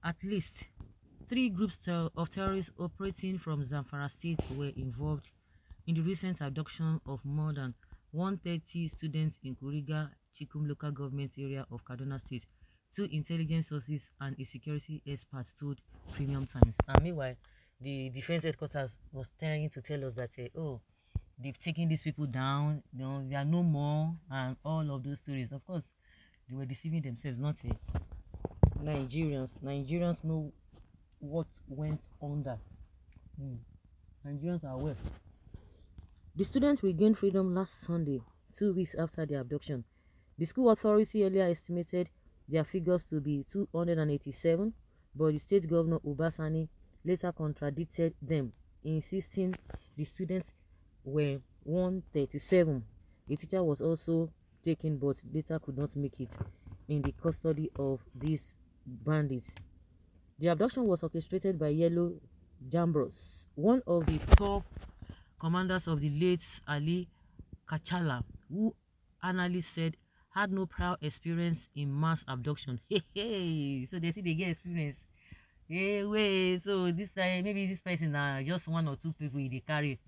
At least three groups of terrorists operating from Zamfara State were involved in the recent abduction of more than 130 students in Kuriga, Chikum local government area of Kaduna State, two intelligence sources and a security expert told Premium Times. And meanwhile, the defense headquarters was trying to tell us that, oh, they've taken these people down, they are no more, and all of those stories. Of course, they were deceiving themselves, not Nigerians. Nigerians know what went under. Nigerians are aware. The students regained freedom last Sunday, 2 weeks after the abduction. The school authority earlier estimated their figures to be 287, but the state governor Ubasani later contradicted them, insisting the students were 137. A teacher was also taken but later could not make it in the custody of these bandits. The abduction was orchestrated by Yellow Jambros, one of the top commanders of the late Ali Kachala, who analysts said had no prior experience in mass abduction. Hey, so they say they get experience. Hey, wait, so this time maybe this person just one or two people they carry,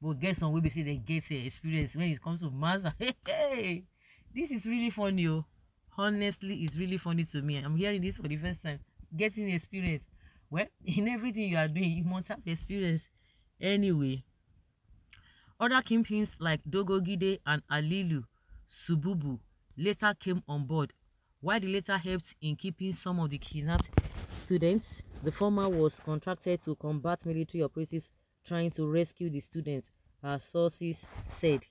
but get some we say they get experience when it comes to mass. Hey, this is really funny. Oh. Honestly, it's really funny to me. I'm hearing this for the first time. Getting experience. Well, in everything you are doing, you must have experience. Anyway, other kingpins like Dogo Gide and Alilu Sububu later came on board. While the latter helped in keeping some of the kidnapped students, the former was contracted to combat military operatives trying to rescue the students, as sources said.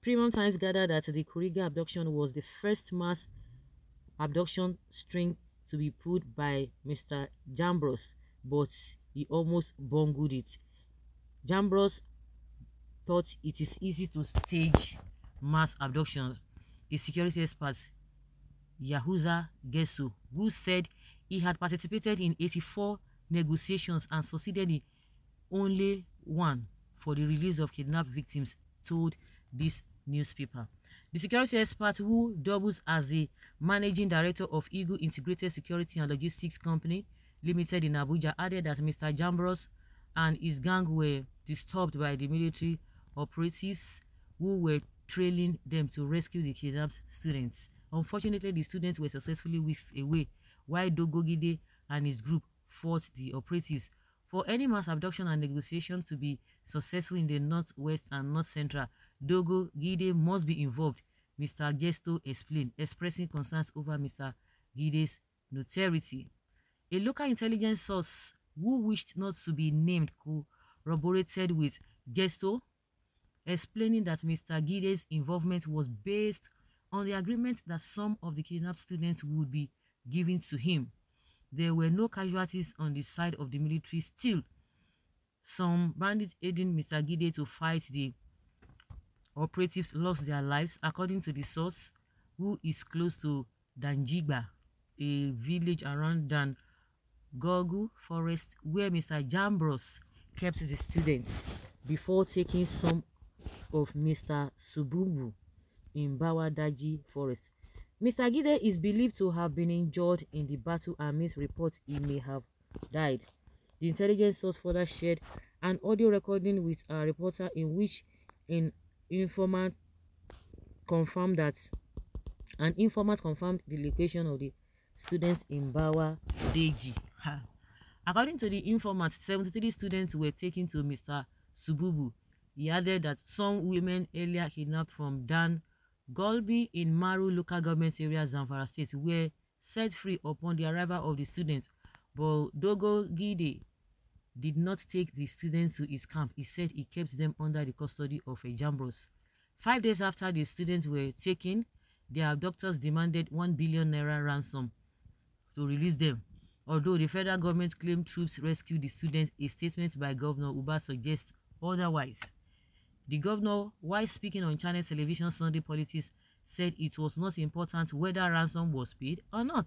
Premium Times gathered that the Kuriga abduction was the first mass abduction string to be pulled by Mr. Jambros, but he almost bungled it. Jambros thought it is easy to stage mass abductions. A security expert, Yahuza Gesso, who said he had participated in 84 negotiations and succeeded in only one for the release of kidnapped victims, told this newspaper. The security expert, who doubles as the managing director of Eagle Integrated Security and Logistics Company Limited in Abuja, added that Mr. Jambros and his gang were disturbed by the military operatives who were trailing them to rescue the kidnapped students. Unfortunately, the students were successfully whisked away, while Dogogide and his group fought the operatives. For any mass abduction and negotiation to be successful in the northwest and north central, Dogo Gide must be involved, Mr. Gesto explained, expressing concerns over Mr. Gide's notoriety. A local intelligence source who wished not to be named corroborated with Gesto, explaining that Mr. Gide's involvement was based on the agreement that some of the kidnapped students would be given to him. There were no casualties on the side of the military. Still, some bandits aiding Mr. Gide to fight the operatives lost their lives, according to the source, who is close to Danjigba, a village around Dangogu Forest, where Mr. Jambros kept the students before taking some of Mr. Sububu in Bawadaji Forest. Mr. Gide is believed to have been injured in the battle, and amidst reports he may have died. The intelligence source further shared an audio recording with a reporter in which an informant confirmed the location of the students in Bawadaji. According to the informant, 73 students were taken to Mr. Sububu. He added that some women earlier kidnapped from Dan Golby in Maru local government area, Zamfara State, were set free upon the arrival of the students, but Dogo Gide did not take the students to his camp. He said he kept them under the custody of a Jambros. 5 days after the students were taken, their abductors demanded 1 billion naira ransom to release them. Although the federal government claimed troops rescued the students, a statement by Governor Uba suggests otherwise. The governor, while speaking on Channel Television Sunday Politics, said it was not important whether ransom was paid or not.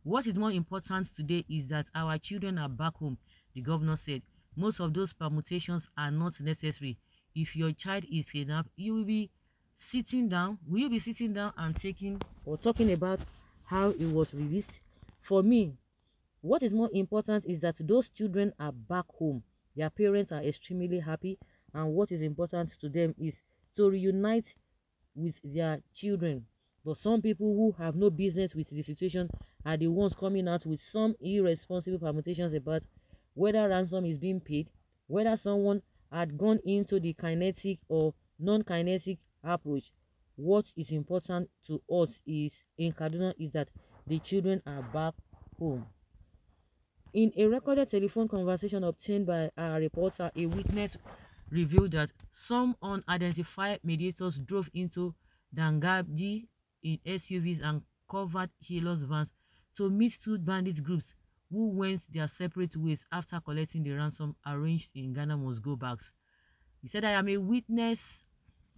What is more important today is that our children are back home, the governor said. Most of those permutations are not necessary. If your child is kidnapped, you will be sitting down. Will you be sitting down and talking about how it was released? For me, What is more important is that those children are back home. Their parents are extremely happy, and what is important to them is to reunite with their children. But some people who have no business with the situation are the ones coming out with some irresponsible permutations about whether ransom is being paid, whether someone had gone into the kinetic or non-kinetic approach. What is important to us is in Kaduna is that the children are back home. In a recorded telephone conversation obtained by a reporter, a witness revealed that some unidentified mediators drove into Dangabi in SUVs and covered Hilos vans to meet two bandit groups who went their separate ways after collecting the ransom arranged in Ghana must go bags. He said, "I am a witness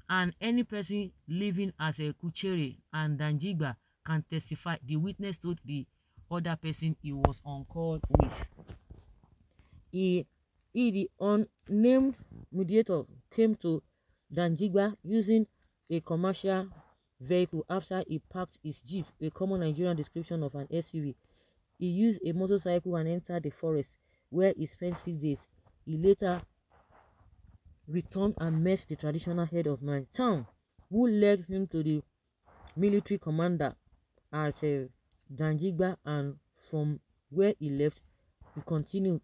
and any person living as a Kuchere and Danjigba can testify," the witness told the other person he was on call with. The unnamed mediator came to Danjigba using a commercial vehicle after he parked his jeep, a common Nigerian description of an SUV. He used a motorcycle and entered the forest, where he spent 6 days. He later returned and met the traditional head of my town, who led him to the military commander at Danjigba, and from where he left, he continued.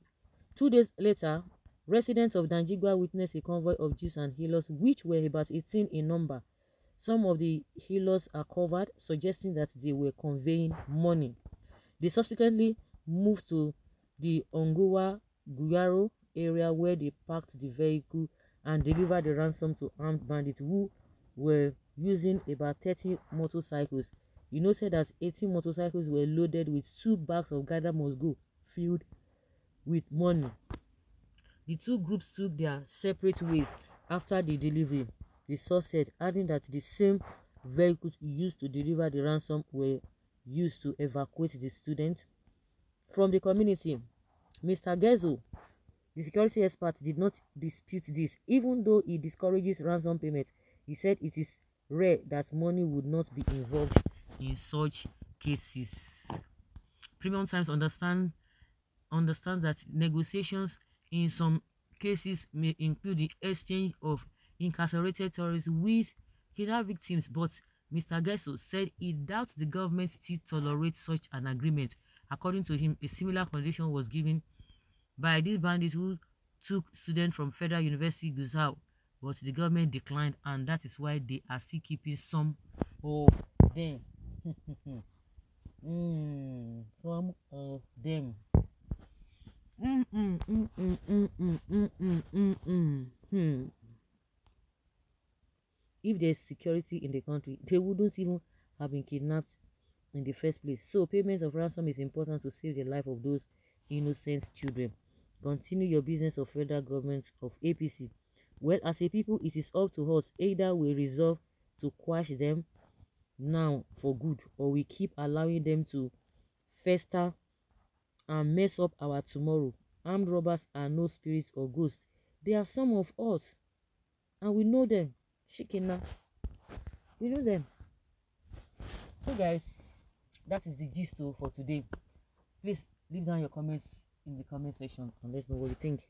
2 days later, residents of Danjigba witnessed a convoy of Jews and healers, which were about 18 in number. Some of the healers are covered, suggesting that they were conveying money. They subsequently moved to the Ongowa Guyaro area, where they parked the vehicle and delivered the ransom to armed bandits who were using about 30 motorcycles. You noted that 18 motorcycles were loaded with 2 bags of Ghana must go filled with money. The two groups took their separate ways after the delivery, the source said, adding that the same vehicles used to deliver the ransom were used to evacuate the students from the community. Mr. Gezo, the security expert, did not dispute this, even though he discourages ransom payment. He said it is rare that money would not be involved in such cases. Premium Times understands that negotiations in some cases may include the exchange of incarcerated terrorists with kidnapped victims, but Mr. Gesso said he doubts the government still tolerates such an agreement. According to him, a similar condition was given by these bandits who took students from Federal University Gusau, but the government declined, and that is why they are still keeping some of them. Some of them. If there's security in the country, they wouldn't even have been kidnapped in the first place. So payment of ransom is important to save the life of those innocent children. Continue your business of federal government of APC. Well, as a people, it is up to us. Either we resolve to quash them now for good, or we keep allowing them to fester and mess up our tomorrow. Armed robbers are no spirits or ghosts. They are some of us, and we know them. Shikina, we know them. So guys, that is the gist for today. Please leave down your comments in the comment section and let us know what you think.